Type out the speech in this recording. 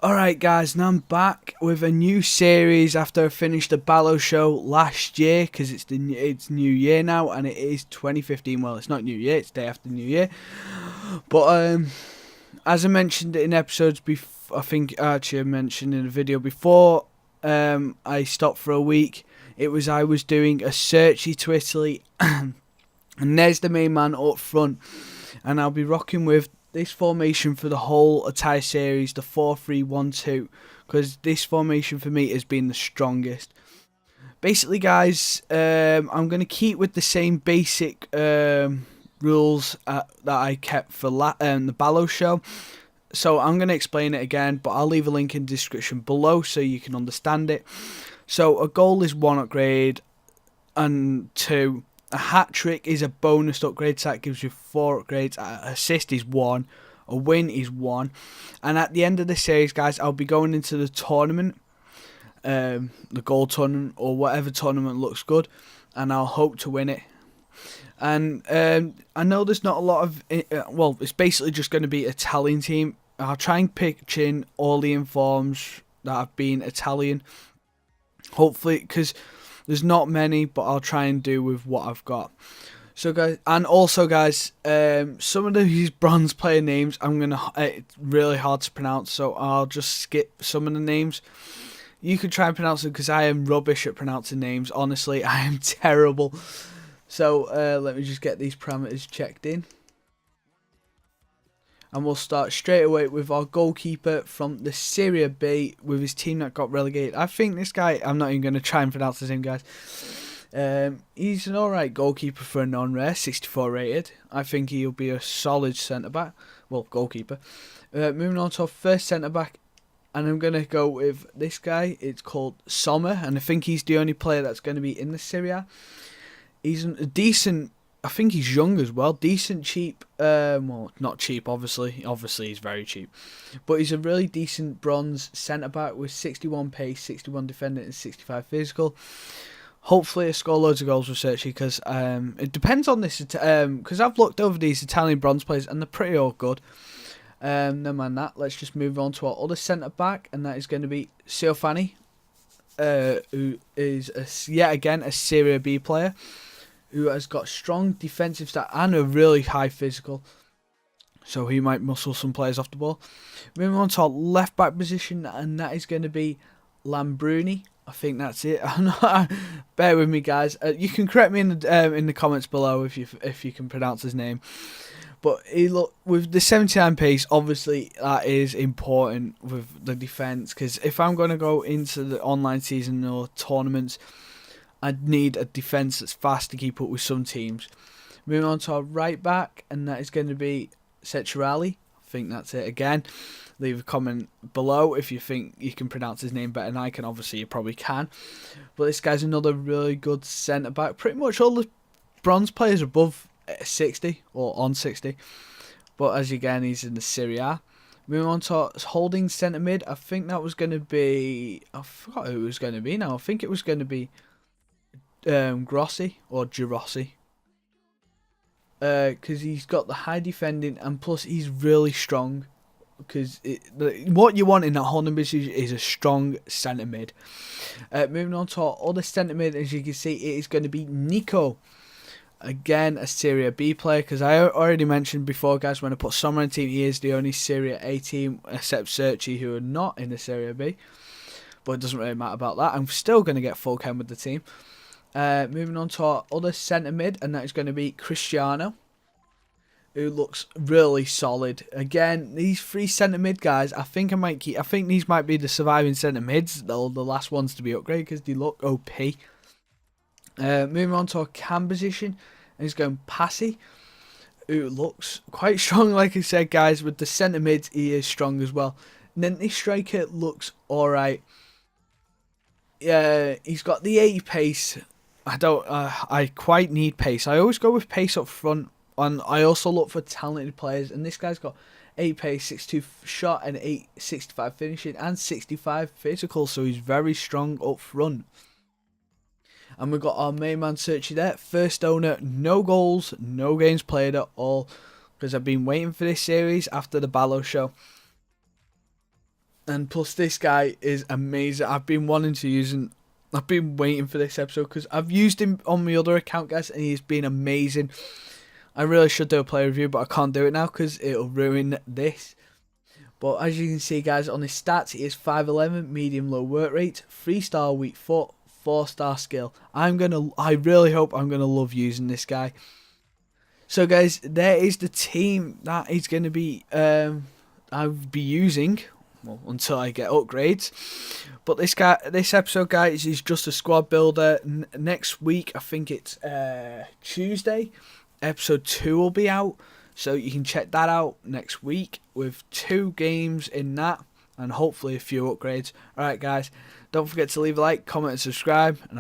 Alright guys, now I'm back with a new series after I finished the Balo show last year, because it's New Year now and it is 2015. Well, it's not New Year, it's day after New Year. But as I mentioned in episodes before, I think actually I mentioned in a video before, I stopped for a week. I was doing a Cerci to Italy and there's the main man up front, and I'll be rocking with this formation for the whole entire series, the 4-3-1-2, because this formation for me has been the strongest. Basically, guys, I'm going to keep with the same basic rules that I kept for the Balo show. So I'm going to explain it again, but I'll leave a link in the description below so you can understand it. So a goal is 1 upgrade, and 2. A hat trick is a bonus upgrade, so that gives you 4 upgrades. An assist is 1. A win is 1. And at the end of the series, guys, I'll be going into the tournament, the goal tournament, or whatever tournament looks good, and I'll hope to win it. And I know there's not a lot of, well, it's basically just going to be Italian team. I'll try and pitch in all the informs that have been Italian, hopefully, because there's not many, but I'll try and do with what I've got. So guys, and also guys, some of these bronze player names it's really hard to pronounce, so I'll just skip some of the names. You can try and pronounce them because I am rubbish at pronouncing names. Honestly, I am terrible. So let me just get these parameters checked in. And we'll start straight away with our goalkeeper from the Serie B with his team that got relegated. I think this guy, I'm not even going to try and pronounce his name, guys. He's an alright goalkeeper for a non-rare, 64 rated. I think he'll be a solid centre-back. Well, goalkeeper. Moving on to our first centre-back. And I'm going to go with this guy. It's called Sommer. And I think he's the only player that's going to be in the Serie A. He's a decent... I think he's young as well. Decent, cheap. Well, not cheap, obviously. Obviously, he's very cheap. But he's a really decent bronze centre-back with 61 pace, 61 defending, and 65 physical. Hopefully, he'll score loads of goals with Cerci, because it depends on this. Because I've looked over these Italian bronze players, and they're pretty all good. Never mind that. Let's just move on to our other centre-back, and that is going to be Ciofani, who is, yet again, a Serie B player, who has got strong defensive stat and a really high physical. So he might muscle some players off the ball. Moving on to our left back position, and that is going to be Lambruni. I think that's it. Bear with me, guys. You can correct me in the comments below if you can pronounce his name. But with the 79 pace, obviously that is important with the defense, because if I'm going to go into the online season or tournaments, I'd need a defence that's fast to keep up with some teams. Moving on to our right back, and that is going to be Cerci. I think that's it again. Leave a comment below if you think you can pronounce his name better than I can. Obviously, you probably can. But this guy's another really good centre-back. Pretty much all the bronze players above 60 or on 60. But as again, he's in the Serie A. Moving on to our holding centre mid. I think that was going to be... I forgot who it was going to be now. I think it was going to be... Grossi or Girossi, because he's got the high defending and plus he's really strong, because what you want in that holding position is a strong centre mid. Moving on to our other centre mid, as you can see, it is going to be Nico, again a Serie B player, because I already mentioned before, guys, when I put Sommer in team, he is the only Serie A team except Cerci who are not in the Serie B, but it doesn't really matter about that. I'm still going to get full chem with the team. Moving on to our other centre mid, and that is going to be Cristiano, who looks really solid. Again, these 3 centre mid guys, I think these might be the surviving centre mids, the last ones to be upgraded, because they look OP. Moving on to our cam position, and he's going Passy, who looks quite strong. Like I said, guys, with the centre mids, he is strong as well. And then this striker looks alright. Yeah, he's got the 80 pace. I quite need pace. I always go with pace up front, and I also look for talented players, and this guy's got 8 pace, 62 shot, and 65 finishing, and 65 physical, so he's very strong up front. And we've got our main man Cerci there, first owner, no goals, no games played at all, because I've been waiting for this series after the Balo show. And plus, this guy is amazing. I've been wanting to use him. I've been waiting for this episode because I've used him on my other account, guys, and he's been amazing. I really should do a player review, but I can't do it now because it'll ruin this. But as you can see, guys, on his stats, he is 5'11", medium low work rate, 3-star weak foot, 4-star skill. I really hope I'm gonna love using this guy. So, guys, there is the team that is gonna be I'll be using. Well, until I get upgrades. But this episode, guys, is just a squad builder. Next week, I think it's Tuesday, episode 2 will be out. So you can check that out next week with 2 games in that and hopefully a few upgrades. Alright, guys, don't forget to leave a like, comment and subscribe. And